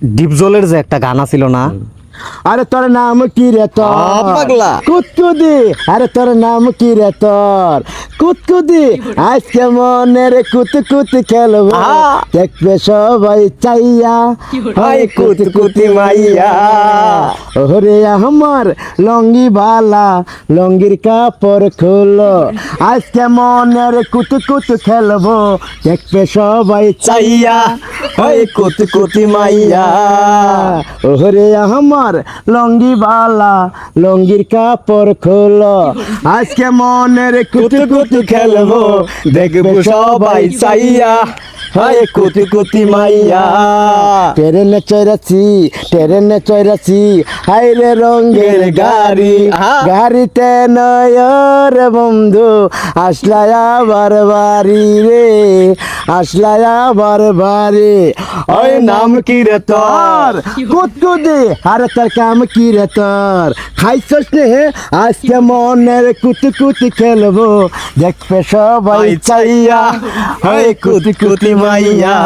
ডিপজলের যে একটা গান ছিল না, আরে তোর নাম কি রে তোর পাগলা কুতকুদি, আরে তোর নাম কি রে তোর কুতকুদি, আজকে মনের কুতকুতি খেলবো দেখবে সবাই চাইয়া, হাই কুতকুতি মাইয়া। ওরে আমার লঙ্গি বালা লঙ্গির কাপড় খুলো, আজকে মনের কুতকুতি খেলবো দেখবে সবাই চাইয়া, হাই কুতকুতি মাইয়া। ওরে আমার লঙ্গি বালা লঙ্গির কাপড় খোলো, আজকে মনের কুতকুতি খেলবো দেখবো সবাই চাইয়া, হাই কুতকুতি মাইয়া। ট্রেনে চড়াছি হাই রে রঙের গাড়ি, গাড়িতে নয় রে বন্ধু আসলাই আবার বাড়ি রে, আসলাই আবার বাড়ি। ওই নাম কি রে তোর? কুতকুতি, আরে তোর কাম কি রে তোর খাইছস নে, আজকে মনের কুতকুতি খেলবো দেখবে সবাই চাইয়া, হাই কুতকুতি মাইয়া।